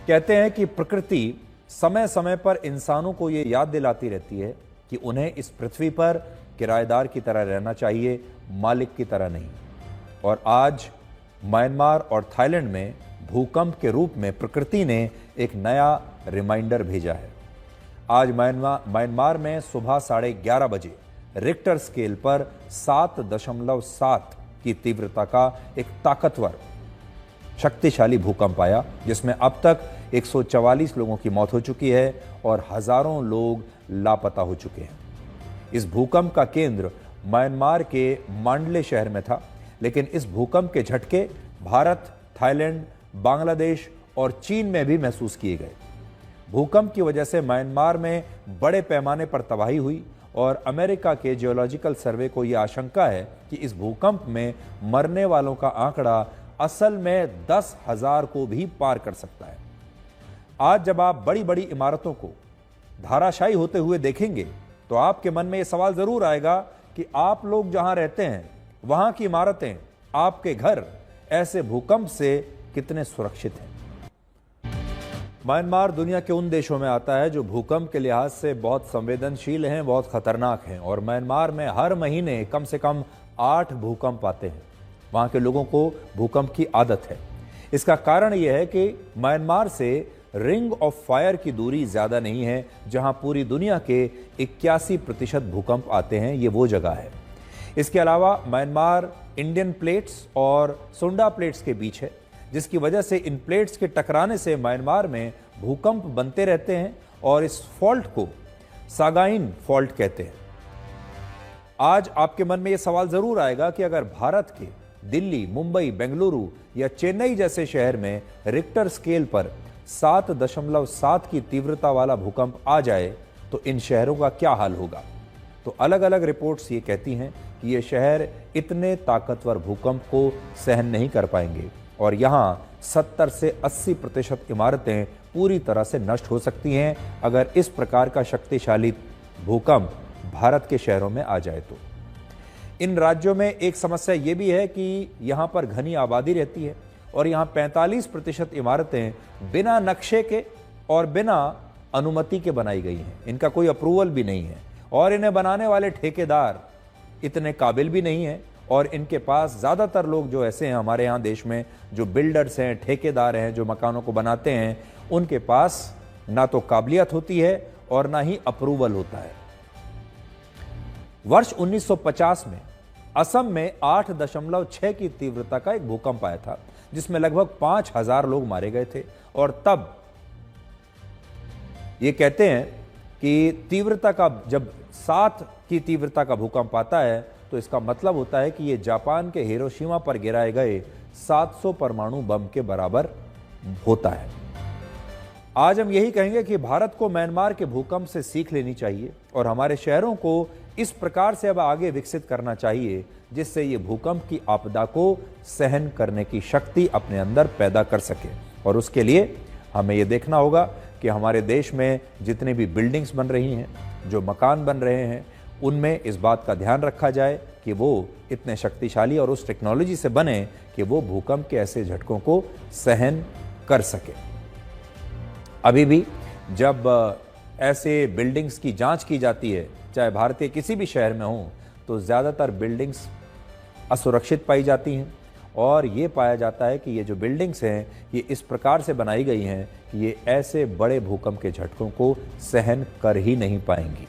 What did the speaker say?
कहते हैं कि प्रकृति समय समय पर इंसानों को ये याद दिलाती रहती है कि उन्हें इस पृथ्वी पर किराएदार की तरह रहना चाहिए, मालिक की तरह नहीं। और आज म्यांमार और थाईलैंड में भूकंप के रूप में प्रकृति ने एक नया रिमाइंडर भेजा है। आज म्यांमार में सुबह 11:30 बजे रिक्टर स्केल पर 7.7 की तीव्रता का एक ताकतवर शक्तिशाली भूकंप आया, जिसमें अब तक 144 लोगों की मौत हो चुकी है और हजारों लोग लापता हो चुके हैं। इस भूकंप का केंद्र म्यांमार के मांडले शहर में था, लेकिन इस भूकंप के झटके भारत, थाईलैंड, बांग्लादेश और चीन में भी महसूस किए गए। भूकंप की वजह से म्यांमार में बड़े पैमाने पर तबाही हुई और अमेरिका के जियोलॉजिकल सर्वे को यह आशंका है कि इस भूकंप में मरने वालों का आंकड़ा असल में 10,000 को भी पार कर सकता है। आज जब आप बड़ी बड़ी इमारतों को धाराशायी होते हुए देखेंगे तो आपके मन में यह सवाल जरूर आएगा कि आप लोग जहां रहते हैं वहां की इमारतें, आपके घर ऐसे भूकंप से कितने सुरक्षित हैं। म्यांमार दुनिया के उन देशों में आता है जो भूकंप के लिहाज से बहुत संवेदनशील हैं, बहुत खतरनाक हैं, और म्यांमार में हर महीने कम से कम 8 भूकंप आते हैं। वहां के लोगों को भूकंप की आदत है। इसका कारण यह है कि म्यांमार से रिंग ऑफ फायर की दूरी ज्यादा नहीं है। जहां पूरी दुनिया के 81% भूकंप आते हैं, ये वो जगह है। इसके अलावा म्यांमार इंडियन प्लेट्स और सुंडा प्लेट्स के बीच है, जिसकी वजह से इन प्लेट्स के टकराने से म्यांमार में भूकंप बनते रहते हैं और इस फॉल्ट को सागाइन फॉल्ट कहते हैं। आज आपके मन में यह सवाल जरूर आएगा कि अगर भारत के दिल्ली, मुंबई, बेंगलुरु या चेन्नई जैसे शहर में रिक्टर स्केल पर 7.7 की तीव्रता वाला भूकंप आ जाए तो इन शहरों का क्या हाल होगा। तो अलग अलग रिपोर्ट्स ये कहती हैं कि ये शहर इतने ताकतवर भूकंप को सहन नहीं कर पाएंगे और यहां 70 से 80% इमारतें पूरी तरह से नष्ट हो सकती हैं अगर इस प्रकार का शक्तिशाली भूकंप भारत के शहरों में आ जाए तो। इन राज्यों में एक समस्या यह भी है कि यहां पर घनी आबादी रहती है और यहां 45% इमारतें बिना नक्शे के और बिना अनुमति के बनाई गई हैं। इनका कोई अप्रूवल भी नहीं है और इन्हें बनाने वाले ठेकेदार इतने काबिल भी नहीं है और इनके पास ज़्यादातर लोग जो ऐसे हैं हमारे यहाँ देश में, जो बिल्डर्स हैं, ठेकेदार हैं, जो मकानों को बनाते हैं, उनके पास ना तो काबिलियत होती है और ना ही अप्रूवल होता है। वर्ष 1950 में असम में 8.6 की तीव्रता का एक भूकंप आया था, जिसमें लगभग 5,000 लोग मारे गए थे। और तब ये कहते हैं कि तीव्रता का जब 7 की तीव्रता का भूकंप आता है तो इसका मतलब होता है कि ये जापान के हिरोशिमा पर गिराए गए 700 परमाणु बम के बराबर होता है। आज हम यही कहेंगे कि भारत को म्यांमार के भूकंप से सीख लेनी चाहिए और हमारे शहरों को इस प्रकार से अब आगे विकसित करना चाहिए जिससे ये भूकंप की आपदा को सहन करने की शक्ति अपने अंदर पैदा कर सके। और उसके लिए हमें ये देखना होगा कि हमारे देश में जितनी भी बिल्डिंग्स बन रही हैं, जो मकान बन रहे हैं, उनमें इस बात का ध्यान रखा जाए कि वो इतने शक्तिशाली और उस टेक्नोलॉजी से बने कि वो भूकंप के ऐसे झटकों को सहन कर सके। अभी भी जब ऐसे बिल्डिंग्स की जांच की जाती है, चाहे भारत के किसी भी शहर में हो, तो ज़्यादातर बिल्डिंग्स असुरक्षित पाई जाती हैं और ये पाया जाता है कि ये जो बिल्डिंग्स हैं ये इस प्रकार से बनाई गई हैं कि ये ऐसे बड़े भूकंप के झटकों को सहन कर ही नहीं पाएंगी।